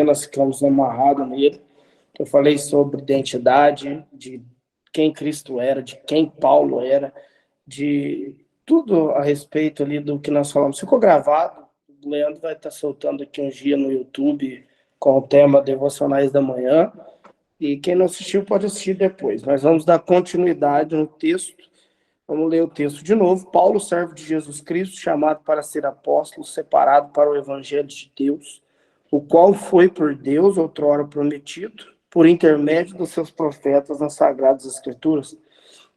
nós ficamos amarrados nele. Eu falei sobre identidade, de quem Cristo era, de quem Paulo era, de tudo a respeito ali do que nós falamos. Ficou gravado, o Leandro vai estar soltando aqui um dia no YouTube com o tema Devocionais da Manhã, e quem não assistiu pode assistir depois. Mas vamos dar continuidade no texto. Vamos ler o texto de novo. Paulo, servo de Jesus Cristo, chamado para ser apóstolo, separado para o evangelho de Deus, o qual foi por Deus outrora prometido, por intermédio dos seus profetas nas Sagradas Escrituras,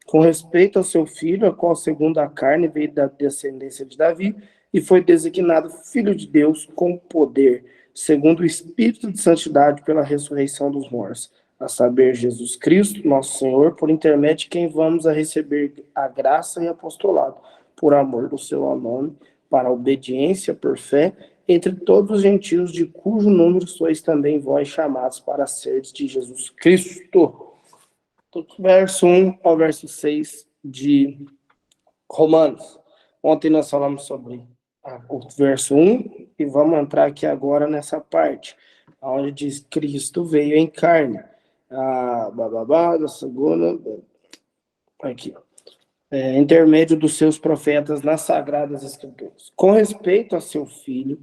com respeito ao seu filho, a qual, segundo a carne, veio da descendência de Davi, e foi designado Filho de Deus com poder, segundo o Espírito de Santidade pela ressurreição dos mortos, a saber, Jesus Cristo, nosso Senhor, por intermédio de quem vamos a receber a graça e apostolado, por amor do seu nome, para a obediência por fé, entre todos os gentios, de cujo número sois também vós chamados para seres de Jesus Cristo. Do verso 1 ao verso 6 de Romanos. Ontem nós falamos sobre o verso 1 e vamos entrar aqui agora nessa parte, onde diz Cristo veio em carne. Da segunda, aqui, intermédio dos seus profetas nas Sagradas Escrituras, com respeito a seu filho,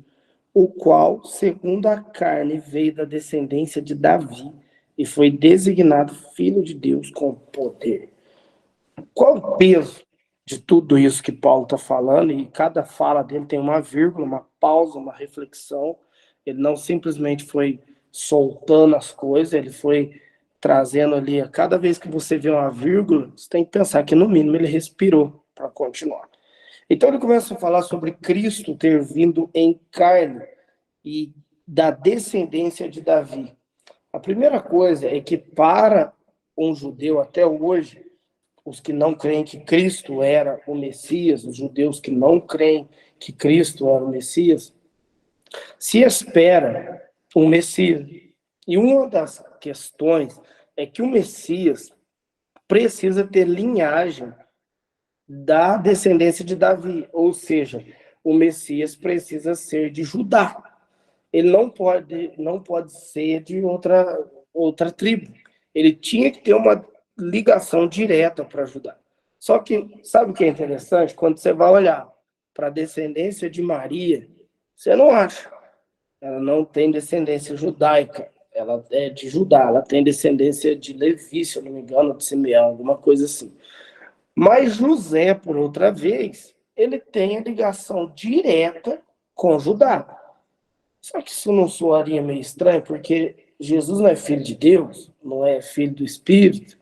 o qual, segundo a carne, veio da descendência de Davi e foi designado Filho de Deus com poder. Qual o peso de tudo isso que Paulo está falando? E cada fala dele tem uma vírgula, uma pausa, uma reflexão. Ele não simplesmente foi soltando as coisas, ele foi trazendo ali, a cada vez que você vê uma vírgula, você tem que pensar que no mínimo ele respirou para continuar. Então ele começa a falar sobre Cristo ter vindo em carne e da descendência de Davi. A primeira coisa é que para um judeu até hoje, os que não creem que Cristo era o Messias, os judeus que não creem que Cristo era o Messias, se espera um Messias. E uma das questões é que o Messias precisa ter linhagem da descendência de Davi, ou seja, o Messias precisa ser de Judá. Ele não pode ser de outra tribo. Ele tinha que ter uma ligação direta para Judá. Só que, sabe o que é interessante? Quando você vai olhar para a descendência de Maria, você não acha. Ela não tem descendência judaica. Ela é de Judá. Ela tem descendência de Levi, se eu não me engano, de Simeão, alguma coisa assim. Mas José, por outra vez, ele tem a ligação direta com Judá. Só que isso não soaria meio estranho, porque Jesus não é filho de Deus, não é filho do Espírito?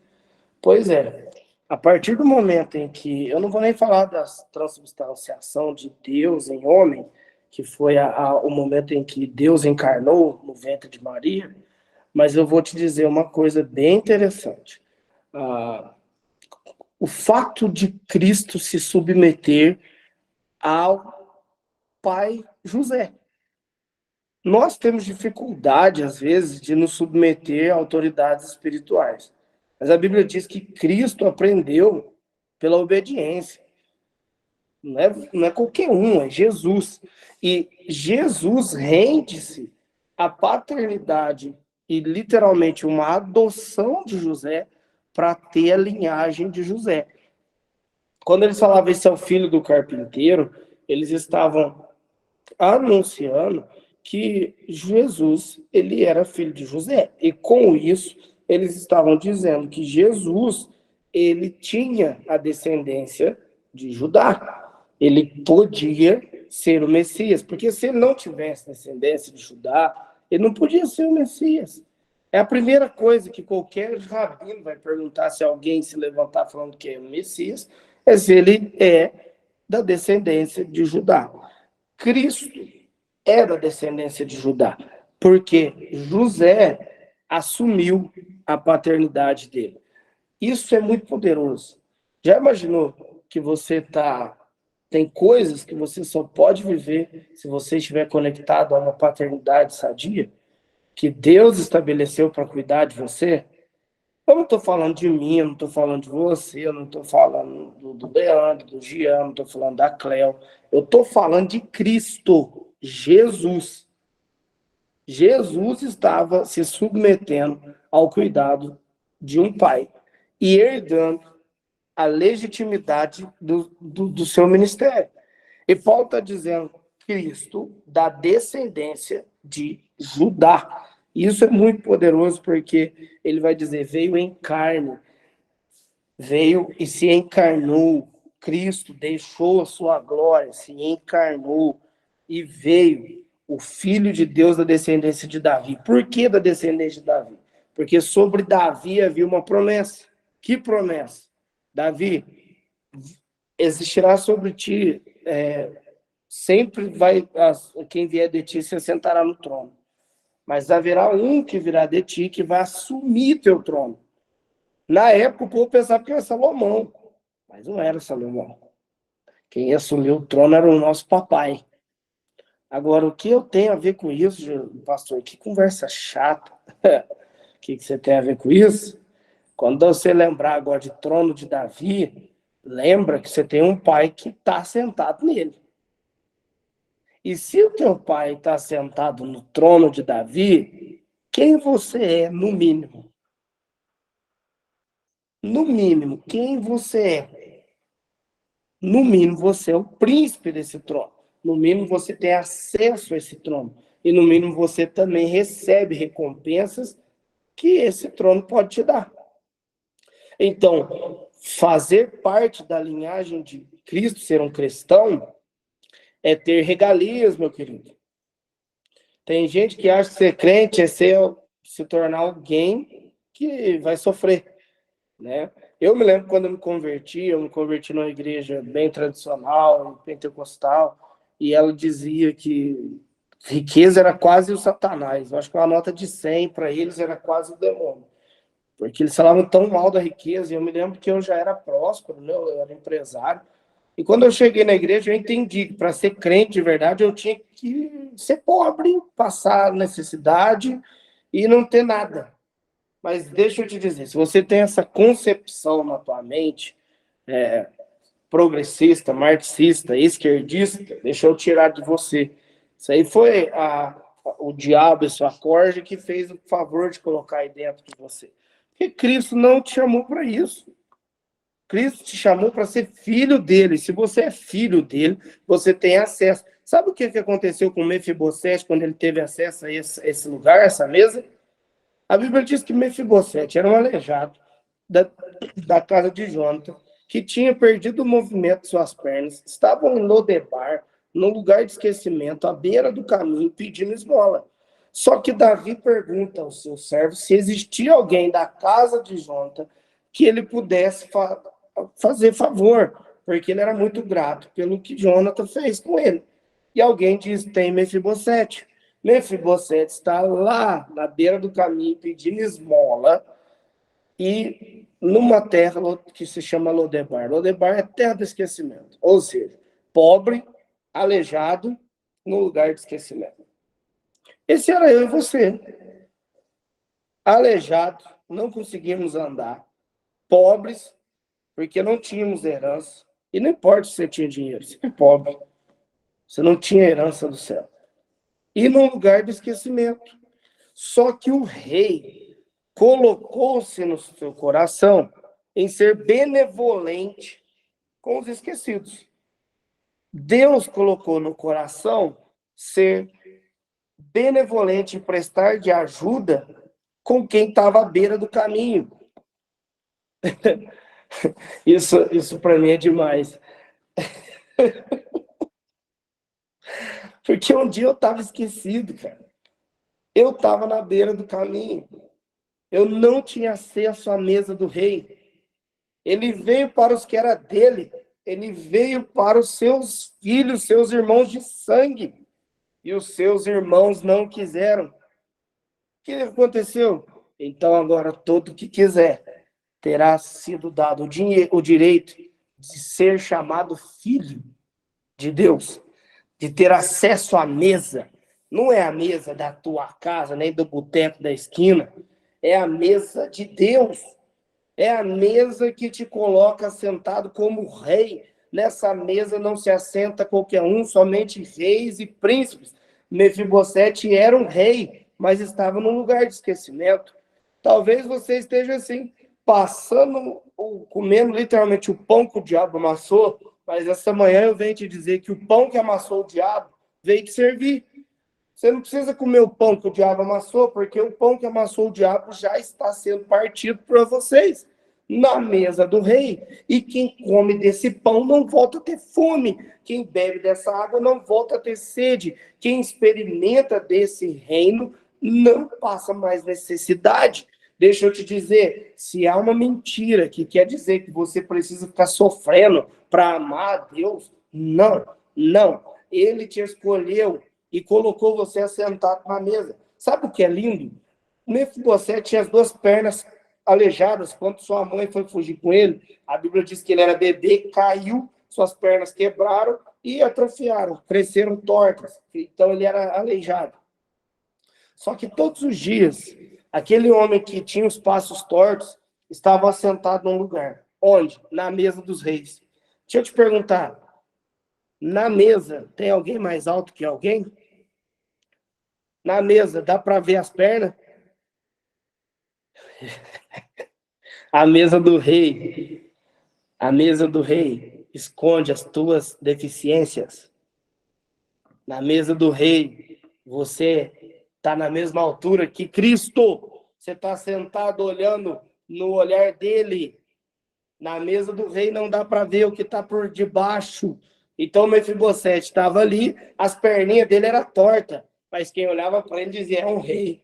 Pois é, a partir do momento em que, eu não vou nem falar da transubstanciação de Deus em homem, que foi o momento em que Deus encarnou no ventre de Maria, mas eu vou te dizer uma coisa bem interessante. O fato de Cristo se submeter ao pai José. Nós temos dificuldade, às vezes, de nos submeter a autoridades espirituais. Mas a Bíblia diz que Cristo aprendeu pela obediência. Não é qualquer um, é Jesus. E Jesus rende-se à paternidade e, literalmente, uma adoção de José para ter a linhagem de José. Quando eles falavam esse é o filho do carpinteiro, eles estavam anunciando que Jesus, ele era filho de José. E com isso, eles estavam dizendo que Jesus, ele tinha a descendência de Judá. Ele podia ser o Messias, porque se ele não tivesse descendência de Judá, ele não podia ser o Messias. É a primeira coisa que qualquer rabino vai perguntar se alguém se levantar falando que é o Messias, é se ele é da descendência de Judá. Cristo é da descendência de Judá, porque José assumiu a paternidade dele. Isso é muito poderoso. Já imaginou que você tem coisas que você só pode viver se você estiver conectado a uma paternidade sadia, que Deus estabeleceu para cuidar de você? Eu não estou falando de mim, eu não estou falando de você, eu não estou falando do Leandro, do Gian, não estou falando da Cleo. Eu estou falando de Cristo, Jesus. Jesus estava se submetendo ao cuidado de um pai e herdando a legitimidade do seu ministério. E Paulo está dizendo, Cristo da descendência de Judá. Isso é muito poderoso, porque ele vai dizer, veio em carne, veio e se encarnou. Cristo deixou a sua glória, se encarnou e veio o Filho de Deus da descendência de Davi. Por que da descendência de Davi? Porque sobre Davi havia uma promessa. Que promessa? Davi, existirá sobre ti, sempre vai, quem vier de ti se assentará no trono. Mas haverá um que virá de ti que vai assumir teu trono. Na época, o povo pensava que era Salomão, mas não era Salomão. Quem assumiu o trono era o nosso papai. Agora, o que eu tenho a ver com isso, pastor? Que conversa chata. O que você tem a ver com isso? Quando você lembrar agora de trono de Davi, lembra que você tem um pai que está sentado nele. E se o teu pai está sentado no trono de Davi, quem você é, no mínimo? No mínimo, quem você é? No mínimo, você é o príncipe desse trono. No mínimo, você tem acesso a esse trono. E no mínimo, você também recebe recompensas que esse trono pode te dar. Então, fazer parte da linhagem de Cristo, ser um cristão, é ter regalias, meu querido. Tem gente que acha que ser crente é se tornar alguém que vai sofrer, né? Eu me lembro quando eu me converti numa igreja bem tradicional, pentecostal, e ela dizia que riqueza era quase o Satanás. Eu acho que uma nota de 100 para eles era quase o demônio. Porque eles falavam tão mal da riqueza, e eu me lembro que eu já era próspero, né? Eu era empresário. E quando eu cheguei na igreja, eu entendi que para ser crente de verdade, eu tinha que ser pobre, passar necessidade e não ter nada. Mas deixa eu te dizer, se você tem essa concepção na tua mente, progressista, marxista, esquerdista, deixa eu tirar de você. Isso aí foi o diabo, esse acorde, que fez o favor de colocar aí dentro de você. Porque Cristo não te chamou para isso. Cristo te chamou para ser filho dele. Se você é filho dele, você tem acesso. Sabe o que aconteceu com Mefibosete quando ele teve acesso a esse lugar, essa mesa? A Bíblia diz que Mefibosete era um aleijado da casa de Jonathan, que tinha perdido o movimento de suas pernas, estavam em Lodebar, no lugar de esquecimento, à beira do caminho, pedindo esmola. Só que Davi pergunta ao seu servo se existia alguém da casa de Jonathan que ele pudesse fazer favor, porque ele era muito grato pelo que Jonathan fez com ele. E alguém diz, tem Mefibosete. Mefibosete está lá na beira do caminho pedindo esmola e numa terra que se chama Lodebar. Lodebar é terra do esquecimento, ou seja, pobre, aleijado, no lugar de esquecimento. Esse era eu e você. Aleijado, não conseguimos andar, pobres, porque não tínhamos herança, e não importa se você tinha dinheiro, você é pobre, você não tinha herança do céu. E num lugar de esquecimento. Só que o rei colocou-se no seu coração em ser benevolente com os esquecidos. Deus colocou no coração ser benevolente e prestar de ajuda com quem estava à beira do caminho. Isso para mim é demais. Porque um dia eu estava esquecido, cara. Eu estava na beira do caminho. Eu não tinha acesso à mesa do rei. Ele veio para os que era dele. Ele veio para os seus filhos, seus irmãos de sangue. E os seus irmãos não quiseram. O que aconteceu? Então agora todo que quiser terá sido dado o direito de ser chamado filho de Deus, de ter acesso à mesa. Não é a mesa da tua casa, nem do boteco da esquina. É a mesa de Deus. É a mesa que te coloca sentado como rei. Nessa mesa não se assenta qualquer um, somente reis e príncipes. Mefibosete era um rei. mas estava num lugar de esquecimento. Talvez você esteja assim, passando, ou comendo literalmente o pão que o diabo amassou, mas essa manhã eu venho te dizer que o pão que amassou o diabo veio te servir. Você não precisa comer o pão que o diabo amassou, porque o pão que amassou o diabo já está sendo partido para vocês na mesa do rei. E quem come desse pão não volta a ter fome. Quem bebe dessa água não volta a ter sede. Quem experimenta desse reino não passa mais necessidade. Deixa eu te dizer, se há uma mentira que quer dizer que você precisa ficar sofrendo para amar a Deus, não, não. Ele te escolheu e colocou você assentado na mesa. Sabe o que é lindo? Mefibosete tinha as duas pernas aleijadas quando sua mãe foi fugir com ele. A Bíblia diz que ele era bebê, caiu, suas pernas quebraram e atrofiaram, cresceram tortas. Então ele era aleijado. Só que todos os dias, aquele homem que tinha os passos tortos estava assentado num lugar. Onde? Na mesa dos reis. Deixa eu te perguntar, na mesa tem alguém mais alto que alguém? Na mesa dá para ver as pernas? A mesa do rei, a mesa do rei esconde as tuas deficiências. Na mesa do rei, você está na mesma altura que Cristo. Você está sentado olhando no olhar dele. Na mesa do rei não dá para ver o que está por debaixo. Então Mefibosete estava ali, as perninhas dele eram tortas, mas quem olhava para ele dizia, é um rei.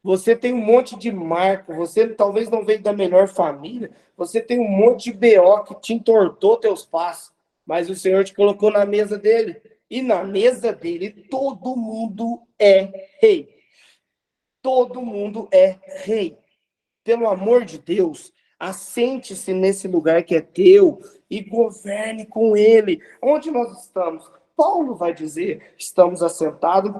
Você tem um monte de marca, você talvez não veio da melhor família, você tem um monte de BO que te entortou teus passos, mas o Senhor te colocou na mesa dele. E na mesa dele, todo mundo é rei. Todo mundo é rei. Pelo amor de Deus, assente-se nesse lugar que é teu e governe com ele. Onde nós estamos? Paulo vai dizer, estamos assentados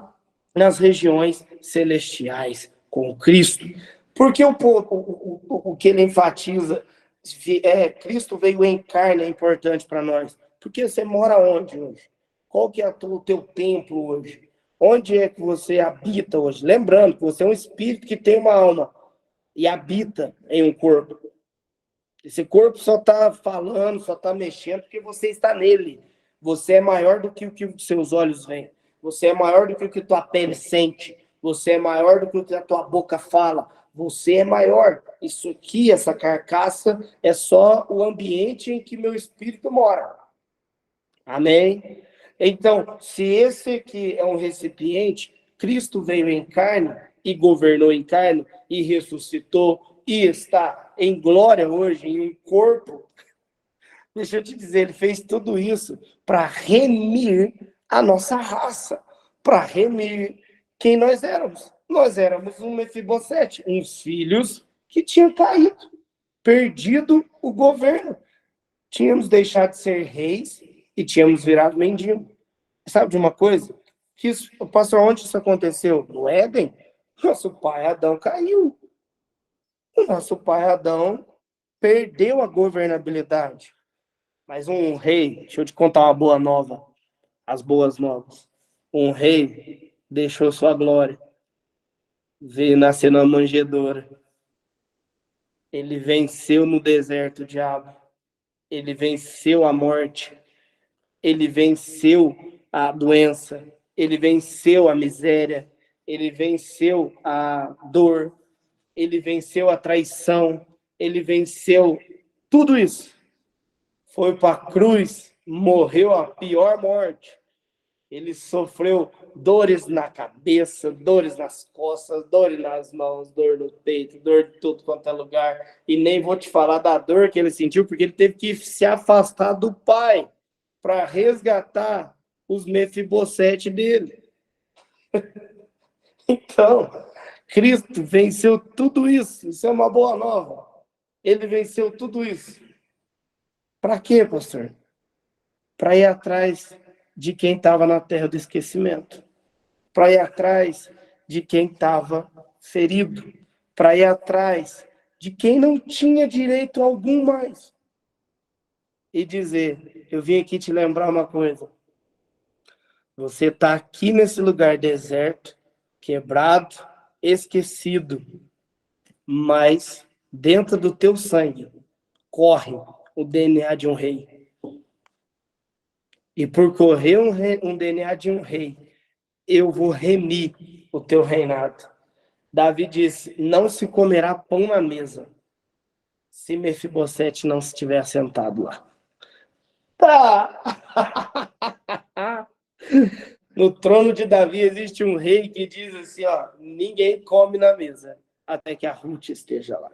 nas regiões celestiais com Cristo. Porque o que ele enfatiza, Cristo veio em carne, é importante para nós. Porque você mora onde hoje? Qual que é o teu templo hoje? Onde é que você habita hoje? Lembrando que você é um espírito que tem uma alma e habita em um corpo. Esse corpo só está falando, só está mexendo porque você está nele. Você é maior do que o que os seus olhos veem. Você é maior do que o que tua pele sente. Você é maior do que o que a tua boca fala. Você é maior. Isso aqui, essa carcaça, é só o ambiente em que meu espírito mora. Amém? Então, se esse aqui é um recipiente, Cristo veio em carne e governou em carne e ressuscitou e está em glória hoje, em um corpo. Deixa eu te dizer, ele fez tudo isso para remir a nossa raça, para remir quem nós éramos. Nós éramos um Mefibosete, uns filhos que tinham caído, perdido o governo. Tínhamos deixado de ser reis e tínhamos virado mendigo. Sabe de uma coisa? Pastor, onde isso aconteceu? No Éden? Nosso pai Adão caiu. O nosso pai Adão perdeu a governabilidade. Mas um rei, deixa eu te contar uma boa nova, as boas novas. Um rei deixou sua glória, veio nascer na manjedoura. Ele venceu no deserto o diabo. Ele venceu a morte. Ele venceu a doença. Ele venceu a miséria. Ele venceu a dor. Ele venceu a traição. Ele venceu tudo isso. Foi para a cruz, morreu a pior morte. Ele sofreu dores na cabeça, dores nas costas, dores nas mãos, dor no peito, dor de tudo quanto é lugar. E nem vou te falar da dor que ele sentiu, porque ele teve que se afastar do pai para resgatar os Mefibosete dele. Então, Cristo venceu tudo isso. Isso é uma boa nova. Ele venceu tudo isso. Para quê, pastor? Para ir atrás de quem estava na terra do esquecimento. Para ir atrás de quem estava ferido. Para ir atrás de quem não tinha direito algum mais. E dizer, eu vim aqui te lembrar uma coisa. Você está aqui nesse lugar deserto, quebrado, esquecido, mas dentro do teu sangue corre o DNA de um rei. E por correr um DNA de um rei, eu vou remir o teu reinado. Davi disse, não se comerá pão na mesa, se Mefibosete não estiver sentado lá. Tá! No trono de Davi existe um rei que diz assim, ó, ninguém come na mesa até que a Ruth esteja lá.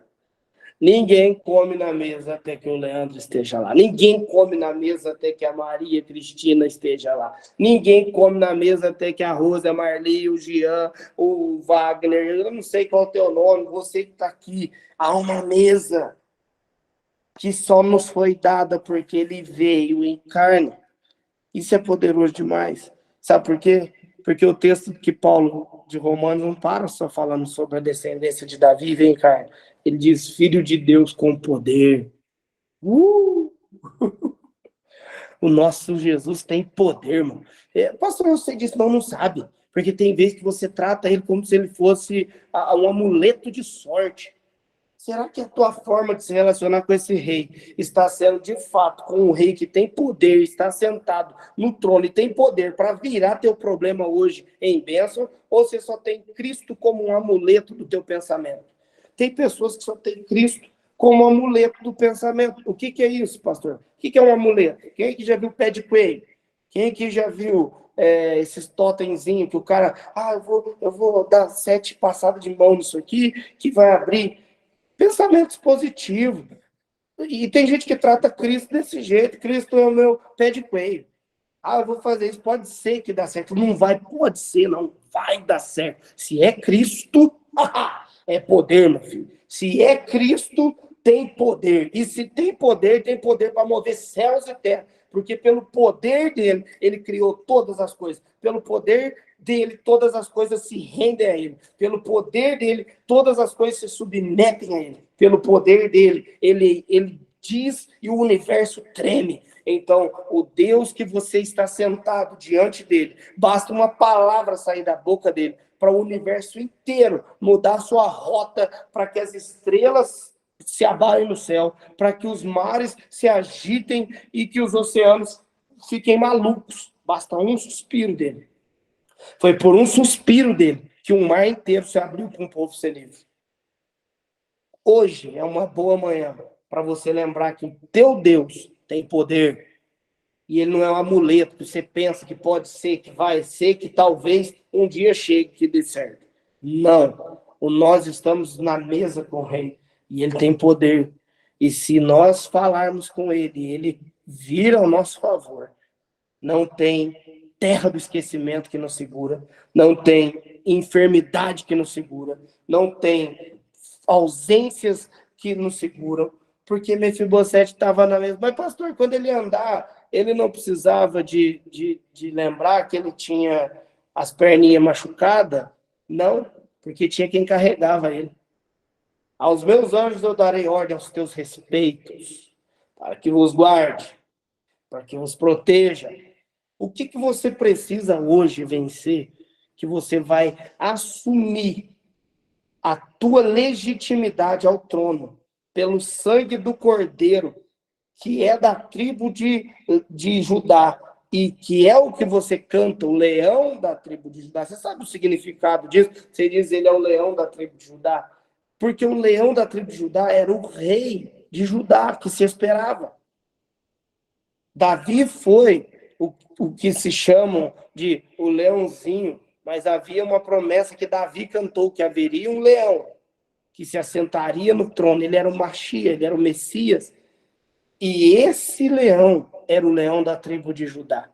Ninguém come na mesa até que o Leandro esteja lá. Ninguém come na mesa até que a Maria Cristina esteja lá. Ninguém come na mesa até que a Rosa, a Marli, o Jean, o Wagner, eu não sei qual é o teu nome, você que está aqui. Há uma mesa que só nos foi dada porque ele veio em carne. Isso é poderoso demais. Sabe por quê? Porque o texto que Paulo de Romanos não para só falando sobre a descendência de Davi vem em carne. Ele diz, filho de Deus com poder. O nosso Jesus tem poder, mano. Pastor, você disse, não sabe. Porque tem vezes que você trata ele como se ele fosse um amuleto de sorte. Será que a tua forma de se relacionar com esse rei está sendo, de fato, com um rei que tem poder, está sentado no trono e tem poder para virar teu problema hoje em bênção, ou você só tem Cristo como um amuleto do teu pensamento? Tem pessoas que só têm Cristo como um amuleto do pensamento. O que é isso, pastor? O que é um amuleto? Quem é que já viu pé de coelho? Quem é que já viu esses totemzinhos que o cara, eu vou dar 7 passadas de mão nisso aqui, que vai abrir... Pensamentos positivos. E tem gente que trata Cristo desse jeito. Cristo é o meu pé de coelho. Eu vou fazer isso. Pode ser que dá certo. Não vai, pode ser, não vai dar certo. Se é Cristo, é poder, meu filho. Se é Cristo, tem poder. E se tem poder para mover céus e terra. Porque pelo poder dele, ele criou todas as coisas. Pelo poder dele, todas as coisas se rendem a ele. Pelo poder dele, todas as coisas se submetem a ele. Pelo poder dele, ele diz e o universo treme. Então, o Deus que você está sentado diante dele, basta uma palavra sair da boca dele para o universo inteiro mudar a sua rota, para que as estrelas se abalem no céu, para que os mares se agitem e que os oceanos fiquem malucos. Basta um suspiro dele. Foi por um suspiro dele que o mar inteiro se abriu para um povo ser livre. Hoje é uma boa manhã para você lembrar que o teu Deus tem poder. E ele não é um amuleto que você pensa que pode ser, que vai ser, que talvez um dia chegue que dê certo. Não. Nós estamos na mesa com o rei. E ele tem poder. E se nós falarmos com ele, ele vira ao nosso favor. Não tem terra do esquecimento que nos segura. Não tem enfermidade que nos segura. Não tem ausências que nos seguram. Porque Mefibosete estava na mesa. Mas, pastor, quando ele andar, ele não precisava de lembrar que ele tinha as perninhas machucadas? Não, porque tinha quem carregava ele. Aos meus anjos eu darei ordem aos teus respeitos, para que vos guarde, para que vos proteja. O que você precisa hoje vencer, que você vai assumir a tua legitimidade ao trono, pelo sangue do Cordeiro, que é da tribo de Judá, e que é o que você canta, o leão da tribo de Judá. Você sabe o significado disso? Você diz, ele é o leão da tribo de Judá. Porque o leão da tribo de Judá era o rei de Judá, que se esperava. Davi foi o que se chamam de o leãozinho, mas havia uma promessa que Davi cantou, que haveria um leão que se assentaria no trono. Ele era o Machia, ele era o Messias. E esse leão era o leão da tribo de Judá,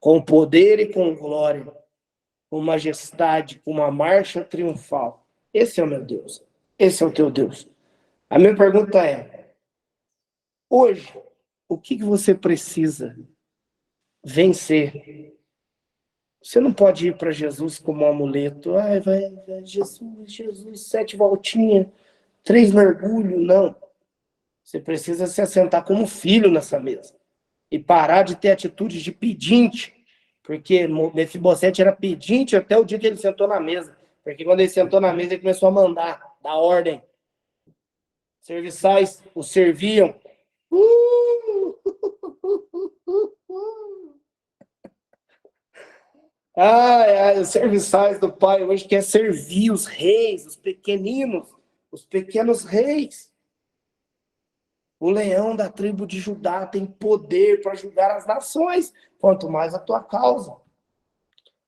com poder e com glória, com majestade, com uma marcha triunfal. Esse é o meu Deus. Esse é o teu Deus. A minha pergunta é, hoje, o que você precisa vencer? Você não pode ir para Jesus como um amuleto. Vai, Jesus, 7 voltinhas, 3 mergulhos. Não. Você precisa se assentar como filho nessa mesa. E parar de ter atitudes de pedinte. Porque Mefibosete era pedinte até o dia que ele sentou na mesa. Porque quando ele sentou na mesa, ele começou a mandar, dar ordem. Serviçais o serviam. Os serviçais do Pai hoje quer servir os reis, os pequeninos, os pequenos reis. O leão da tribo de Judá tem poder para julgar as nações, quanto mais a tua causa.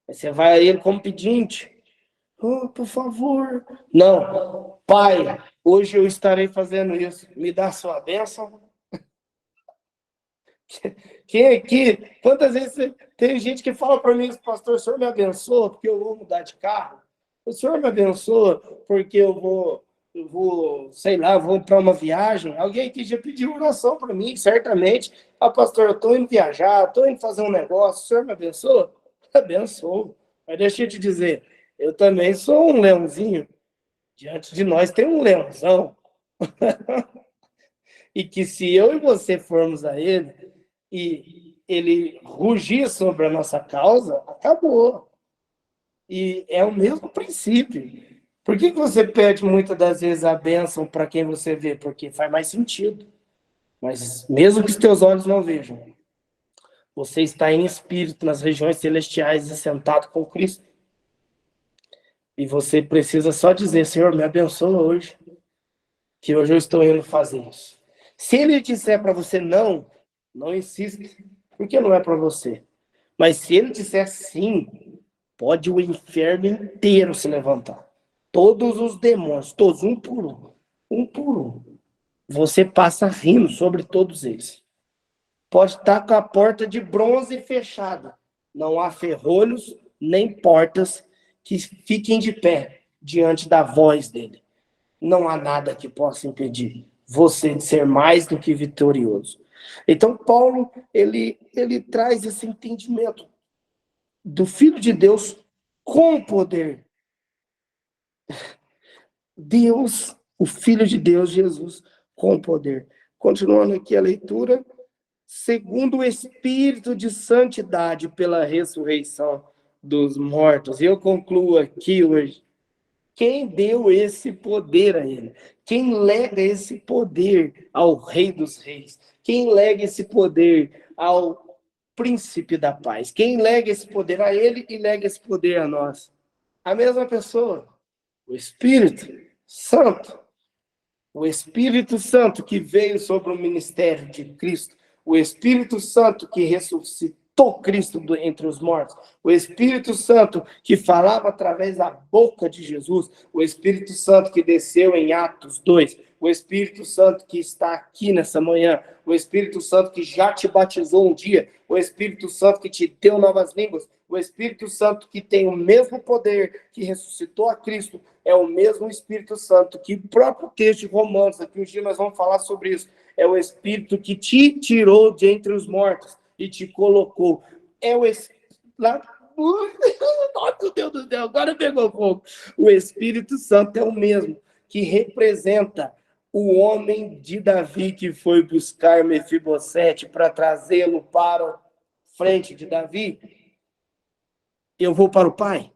Aí você vai a ele como pedinte. Oh, por favor. Não, Pai, hoje eu estarei fazendo isso. Me dá a sua bênção. Quem aqui, quantas vezes tem gente que fala para mim, pastor, o senhor me abençoa porque eu vou mudar de carro? O senhor me abençoa porque eu vou, sei lá, vou para uma viagem? Alguém aqui já pediu oração para mim, certamente. Pastor, eu estou indo viajar, estou indo fazer um negócio, o senhor me abençoa? Abençoa. Mas deixa eu te dizer, eu também sou um leãozinho. Diante de nós tem um leãozão. E que se eu e você formos a ele, e ele rugir sobre a nossa causa, acabou. E é o mesmo princípio. Por que você pede muitas das vezes a bênção para quem você vê? Porque faz mais sentido. Mas mesmo que os teus olhos não vejam, você está em espírito nas regiões celestiais e sentado com Cristo. E você precisa só dizer, Senhor, me abençoa hoje, que hoje eu estou indo fazer isso. Se ele disser para você não insista, porque não é para você. Mas se ele disser sim, pode o inferno inteiro se levantar. Todos os demônios, todos, um por um. Você passa rindo sobre todos eles. Pode estar com a porta de bronze fechada. Não há ferrolhos nem portas que fiquem de pé diante da voz dele. Não há nada que possa impedir você de ser mais do que vitorioso. Então, Paulo, ele traz esse entendimento do Filho de Deus com poder. Deus, o Filho de Deus, Jesus, com poder. Continuando aqui a leitura, segundo o Espírito de santidade pela ressurreição dos mortos. E eu concluo aqui hoje. Quem deu esse poder a ele? Quem lega esse poder ao Rei dos Reis? Quem lega esse poder ao Príncipe da Paz? Quem lega esse poder a ele e lega esse poder a nós? A mesma pessoa, o Espírito Santo. O Espírito Santo que veio sobre o ministério de Cristo. O Espírito Santo que ressuscitou Cristo entre os mortos, o Espírito Santo que falava através da boca de Jesus, o Espírito Santo que desceu em Atos 2, o Espírito Santo que está aqui nessa manhã, o Espírito Santo que já te batizou um dia, o Espírito Santo que te deu novas línguas, o Espírito Santo que tem o mesmo poder que ressuscitou a Cristo, é o mesmo Espírito Santo que o próprio texto de Romanos, aqui um dia nós vamos falar sobre isso, é o Espírito que te tirou de entre os mortos e te colocou. É o Espírito. Nossa, Deus do céu, agora pegou fogo. O Espírito Santo é o mesmo que representa o homem de Davi que foi buscar Mefibosete para trazê-lo para frente de Davi. Eu vou para o Pai,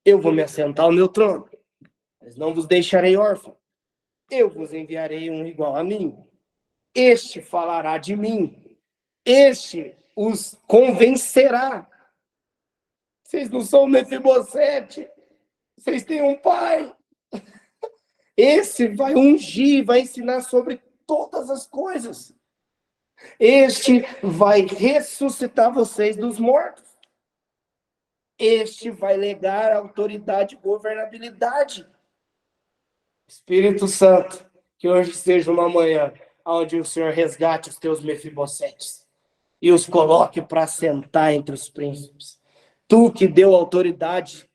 eu vou me assentar ao meu trono, mas não vos deixarei órfão. Eu vos enviarei um igual a mim. Este falará de mim. Este os convencerá. Vocês não são Mefibosete. Vocês têm um pai. Esse vai ungir, vai ensinar sobre todas as coisas. Este vai ressuscitar vocês dos mortos. Este vai legar autoridade e governabilidade. Espírito Santo, que hoje seja uma manhã onde o Senhor resgate os teus Mefibosetes e os coloque para sentar entre os príncipes. Tu que deu autoridade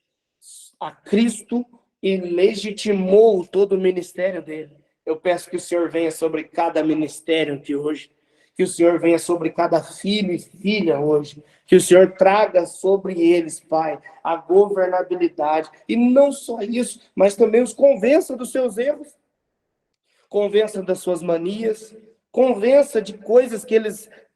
a Cristo e legitimou todo o ministério dele. Eu peço que o Senhor venha sobre cada ministério aqui hoje. Que o Senhor venha sobre cada filho e filha hoje. Que o Senhor traga sobre eles, Pai, a governabilidade. E não só isso, mas também os convença dos seus erros. Convença das suas manias. Convença de coisas que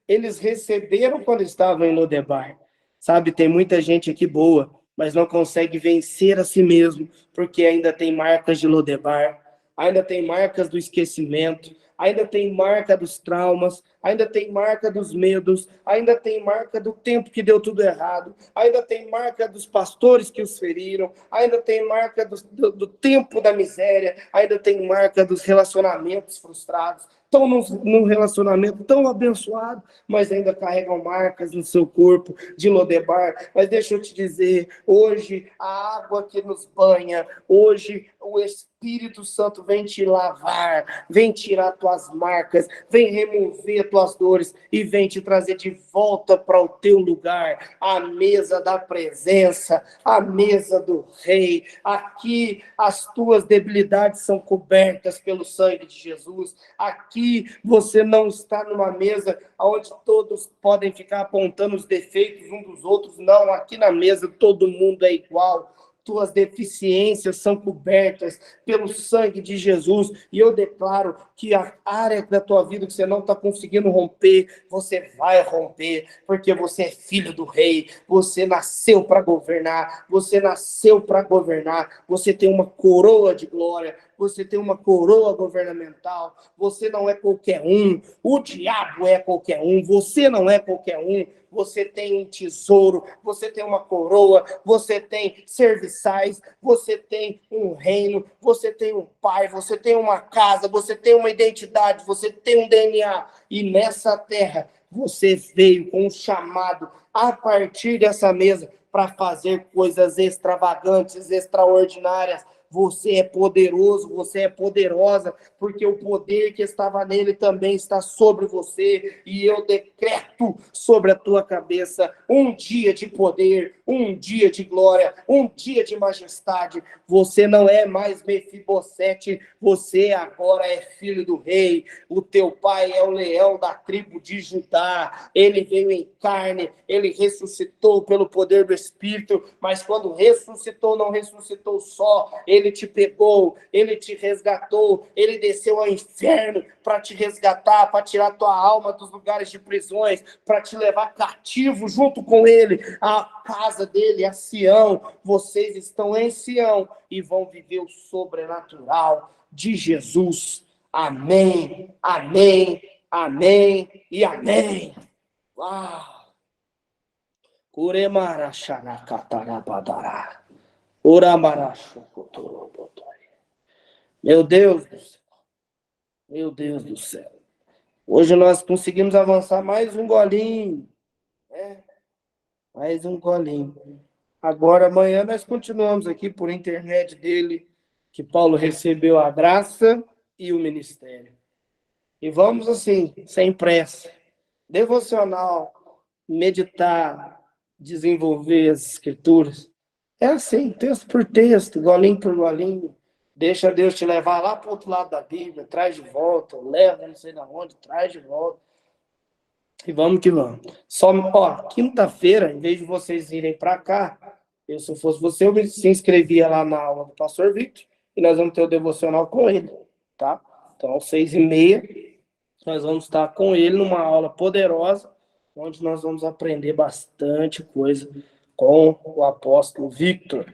eles receberam quando estavam em Lodebar. Sabe, tem muita gente aqui boa, mas não consegue vencer a si mesmo, porque ainda tem marcas de Lodebar, ainda tem marcas do esquecimento, ainda tem marca dos traumas, ainda tem marca dos medos, ainda tem marca do tempo que deu tudo errado, ainda tem marca dos pastores que os feriram, ainda tem marca do tempo da miséria, ainda tem marca dos relacionamentos frustrados. Estão num relacionamento tão abençoado, mas ainda carregam marcas no seu corpo de Lodebar. Mas deixa eu te dizer, hoje a água que nos banha, hoje o Espírito Santo vem te lavar, vem tirar tuas marcas, vem remover tuas dores e vem te trazer de volta para o teu lugar, a mesa da presença, a mesa do Rei. Aqui as tuas debilidades são cobertas pelo sangue de Jesus. Aqui você não está numa mesa onde todos podem ficar apontando os defeitos uns dos outros. Não, aqui na mesa todo mundo é igual. Tuas deficiências são cobertas pelo sangue de Jesus, e eu declaro que a área da tua vida que você não está conseguindo romper, você vai romper, porque você é filho do Rei, você nasceu para governar, você tem uma coroa de glória, você tem uma coroa governamental, você não é qualquer um, o diabo é qualquer um, você não é qualquer um, você tem um tesouro, você tem uma coroa, você tem serviçais, você tem um reino, você tem um pai, você tem uma casa, você tem uma identidade, você tem um DNA. E nessa terra, você veio com um chamado a partir dessa mesa para fazer coisas extravagantes, extraordinárias. Você é poderoso, você é poderosa, porque o poder que estava nele também está sobre você, e eu decreto sobre a tua cabeça um dia de poder, um dia de glória, um dia de majestade. Você não é mais Mefibosete, você agora é filho do Rei. O teu pai é o leão da tribo de Judá, ele veio em carne, ele ressuscitou pelo poder do Espírito, mas quando ressuscitou, não ressuscitou só, ele te pegou, ele te resgatou, ele desceu ao inferno para te resgatar, para tirar tua alma dos lugares de prisões, para te levar cativo junto com ele, à casa dele, a Sião. Vocês estão em Sião e vão viver o sobrenatural de Jesus. Amém, amém, amém e amém. Uau! Meu Deus do céu. Meu Deus do céu. Hoje nós conseguimos avançar mais um golinho. Né? Mais um golinho. Agora, amanhã, nós continuamos aqui por internet dele, que Paulo recebeu a graça e o ministério. E vamos assim, sem pressa. Devocional, meditar, desenvolver as escrituras. É assim, texto por texto, golinho por golinho. Deixa Deus te levar lá para o outro lado da Bíblia, traz de volta, leva não sei de onde, traz de volta. E vamos que vamos. Só, ó, quinta-feira, em vez de vocês irem para cá, eu, se eu fosse você, eu se inscrevia lá na aula do pastor Victor e nós vamos ter o devocional com ele, tá? Então, às 6h30, nós vamos estar com ele numa aula poderosa, onde nós vamos aprender bastante coisa com o apóstolo Victor.